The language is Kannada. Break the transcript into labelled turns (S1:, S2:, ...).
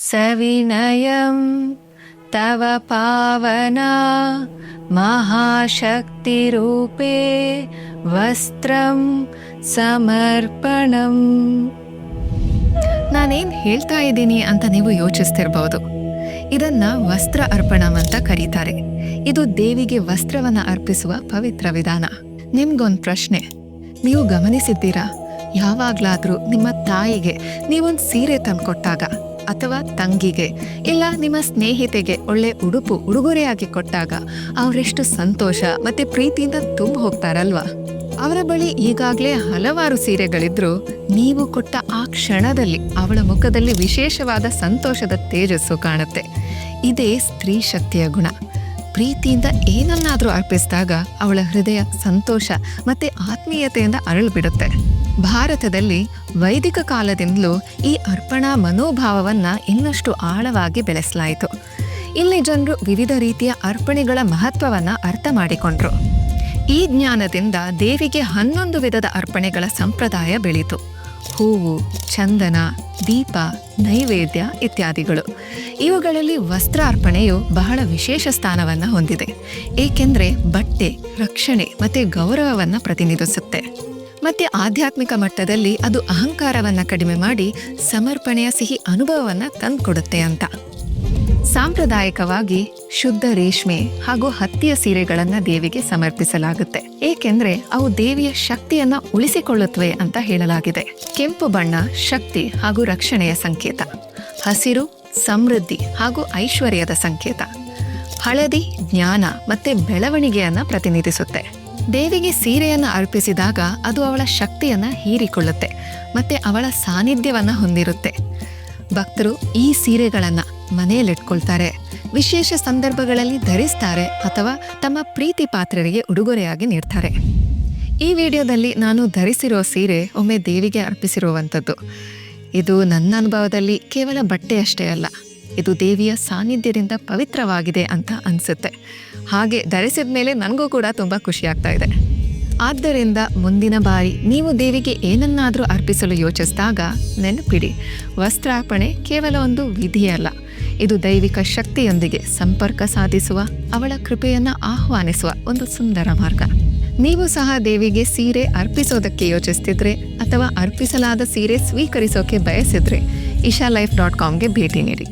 S1: ಸವಿನಯಂ ತವ ಪಾವನಾ ಮಹಾಶಕ್ತಿರೂಪೇ ವಸ್ತ್ರಂ ಸಮರ್ಪಣಂ. ನಾನೇನು ಹೇಳ್ತಾ ಇದ್ದೀನಿ ಅಂತ ನೀವು ಯೋಚಿಸ್ತಿರ್ಬೋದು. ಇದನ್ನ ವಸ್ತ್ರ ಅರ್ಪಣಂ ಅಂತ ಕರೀತಾರೆ. ಇದು ದೇವಿಗೆ ವಸ್ತ್ರವನ್ನ ಅರ್ಪಿಸುವ ಪವಿತ್ರ ವಿಧಾನ. ನಿಮ್ಗೊಂದು ಪ್ರಶ್ನೆ, ನೀವು ಗಮನಿಸಿದ್ದೀರಾ? ಯಾವಾಗ್ಲಾದ್ರೂ ನಿಮ್ಮ ತಾಯಿಗೆ ನೀವೊಂದು ಸೀರೆ ತಂದ್ಕೊಟ್ಟಾಗ, ಅಥವಾ ತಂಗಿಗೆ ಇಲ್ಲ ನಿಮ್ಮ ಸ್ನೇಹಿತೆಗೆ ಒಳ್ಳೆ ಉಡುಗೊರೆಯಾಗಿ ಕೊಟ್ಟಾಗ ಅವರೆಷ್ಟು ಸಂತೋಷ ಮತ್ತೆ ಪ್ರೀತಿಯಿಂದ ತುಂಬ ಹೋಗ್ತಾರಲ್ವಾ? ಅವರ ಬಳಿ ಈಗಾಗಲೇ ಹಲವಾರು ಸೀರೆಗಳಿದ್ರು ನೀವು ಕೊಟ್ಟ ಆ ಕ್ಷಣದಲ್ಲಿ ಅವಳ ಮುಖದಲ್ಲಿ ವಿಶೇಷವಾದ ಸಂತೋಷದ ತೇಜಸ್ಸು ಕಾಣುತ್ತೆ. ಇದೇ ಸ್ತ್ರೀ ಶಕ್ತಿಯ ಗುಣ. ಪ್ರೀತಿಯಿಂದ ಏನನ್ನಾದರೂ ಅರ್ಪಿಸಿದಾಗ ಅವಳ ಹೃದಯ ಸಂತೋಷ ಮತ್ತೆ ಆತ್ಮೀಯತೆಯಿಂದ ಅರಳಿಬಿಡುತ್ತೆ. ಭಾರತದಲ್ಲಿ ವೈದಿಕ ಕಾಲದಿಂದಲೂ ಈ ಅರ್ಪಣಾ ಮನೋಭಾವವನ್ನು ಇನ್ನಷ್ಟು ಆಳವಾಗಿ ಬೆಳೆಸಲಾಯಿತು. ಇಲ್ಲಿ ಜನರು ವಿವಿಧ ರೀತಿಯ ಅರ್ಪಣೆಗಳ ಮಹತ್ವವನ್ನು ಅರ್ಥ ಮಾಡಿಕೊಂಡ್ರು. ಈ ಜ್ಞಾನದಿಂದ ದೇವಿಗೆ 11 ವಿಧದ ಅರ್ಪಣೆಗಳ ಸಂಪ್ರದಾಯ ಬೆಳೀತು. ಹೂವು, ಚಂದನ, ದೀಪ, ನೈವೇದ್ಯ ಇತ್ಯಾದಿಗಳು. ಇವುಗಳಲ್ಲಿ ವಸ್ತ್ರ ಅರ್ಪಣೆಯು ಬಹಳ ವಿಶೇಷ ಸ್ಥಾನವನ್ನು ಹೊಂದಿದೆ. ಏಕೆಂದರೆ ಬಟ್ಟೆ, ರಕ್ಷಣೆ ಮತ್ತು ಗೌರವವನ್ನು ಪ್ರತಿನಿಧಿಸುತ್ತೆ. ಮತ್ತೆ ಆಧ್ಯಾತ್ಮಿಕ ಮಟ್ಟದಲ್ಲಿ ಅದು ಅಹಂಕಾರವನ್ನು ಕಡಿಮೆ ಮಾಡಿ ಸಮರ್ಪಣೆಯ ಸಿಹಿ ಅನುಭವವನ್ನು ತಂದುಕೊಡುತ್ತೆ ಅಂತ. ಸಾಂಪ್ರದಾಯಿಕವಾಗಿ ಶುದ್ಧ ರೇಷ್ಮೆ ಹಾಗೂ ಹತ್ತಿಯ ಸೀರೆಗಳನ್ನು ದೇವಿಗೆ ಸಮರ್ಪಿಸಲಾಗುತ್ತೆ. ಏಕೆಂದ್ರೆ ಅವು ದೇವಿಯ ಶಕ್ತಿಯನ್ನ ಉಳಿಸಿಕೊಳ್ಳುತ್ತವೆ ಅಂತ ಹೇಳಲಾಗಿದೆ. ಕೆಂಪು ಬಣ್ಣ ಶಕ್ತಿ ಹಾಗೂ ರಕ್ಷಣೆಯ ಸಂಕೇತ. ಹಸಿರು ಸಮೃದ್ಧಿ ಹಾಗೂ ಐಶ್ವರ್ಯದ ಸಂಕೇತ. ಹಳದಿ ಜ್ಞಾನ ಮತ್ತೆ ಬೆಳವಣಿಗೆಯನ್ನ ಪ್ರತಿನಿಧಿಸುತ್ತೆ. ದೇವಿಗೆ ಸೀರೆಯನ್ನು ಅರ್ಪಿಸಿದಾಗ ಅದು ಅವಳ ಶಕ್ತಿಯನ್ನ ಹೀರಿಕೊಳ್ಳುತ್ತೆ ಮತ್ತೆ ಅವಳ ಸಾನ್ನಿಧ್ಯವನ್ನ ಹೊಂದಿರುತ್ತೆ. ಭಕ್ತರು ಈ ಸೀರೆಗಳನ್ನ ಮನೆಯಲ್ಲಿಟ್ಕೊಳ್ತಾರೆ, ವಿಶೇಷ ಸಂದರ್ಭಗಳಲ್ಲಿ ಧರಿಸ್ತಾರೆ ಅಥವಾ ತಮ್ಮ ಪ್ರೀತಿ ಪಾತ್ರರಿಗೆ ಉಡುಗೊರೆಯಾಗಿ ನೀಡ್ತಾರೆ. ಈ ವಿಡಿಯೋದಲ್ಲಿ ನಾನು ಧರಿಸಿರೋ ಸೀರೆ ಒಮ್ಮೆ ದೇವಿಗೆ ಅರ್ಪಿಸಿರುವಂಥದ್ದು. ಇದು ನನ್ನ ಅನುಭವದಲ್ಲಿ ಕೇವಲ ಬಟ್ಟೆಯಷ್ಟೇ ಅಲ್ಲ, ಇದು ದೇವಿಯ ಸಾನ್ನಿಧ್ಯದಿಂದ ಪವಿತ್ರವಾಗಿದೆ ಅಂತ ಅನಿಸುತ್ತೆ. ಹಾಗೆ ಧರಿಸಿದ ಮೇಲೆ ನನಗೂ ಕೂಡ ತುಂಬ ಖುಷಿ ಆಗ್ತಾ ಇದೆ. ಆದ್ದರಿಂದ ಮುಂದಿನ ಬಾರಿ ನೀವು ದೇವಿಗೆ ಏನನ್ನಾದರೂ ಅರ್ಪಿಸಲು ಯೋಚಿಸಿದಾಗ ನೆನಪಿಡಿ, ವಸ್ತ್ರಾರ್ಪಣೆ ಕೇವಲ ಒಂದು ವಿಧಿಯಲ್ಲ, ಇದು ದೈವಿಕ ಶಕ್ತಿಯೊಂದಿಗೆ ಸಂಪರ್ಕ ಸಾಧಿಸುವ, ಅವಳ ಕೃಪೆಯನ್ನು ಆಹ್ವಾನಿಸುವ ಒಂದು ಸುಂದರ ಮಾರ್ಗ. ನೀವು ಸಹ ದೇವಿಗೆ ಸೀರೆ ಅರ್ಪಿಸೋದಕ್ಕೆ ಯೋಚಿಸ್ತಿದ್ರೆ ಅಥವಾ ಅರ್ಪಿಸಲಾದ ಸೀರೆ ಸ್ವೀಕರಿಸೋಕೆ ಬಯಸಿದ್ರೆ ishalifelife.comಗೆ ಭೇಟಿ ನೀಡಿ.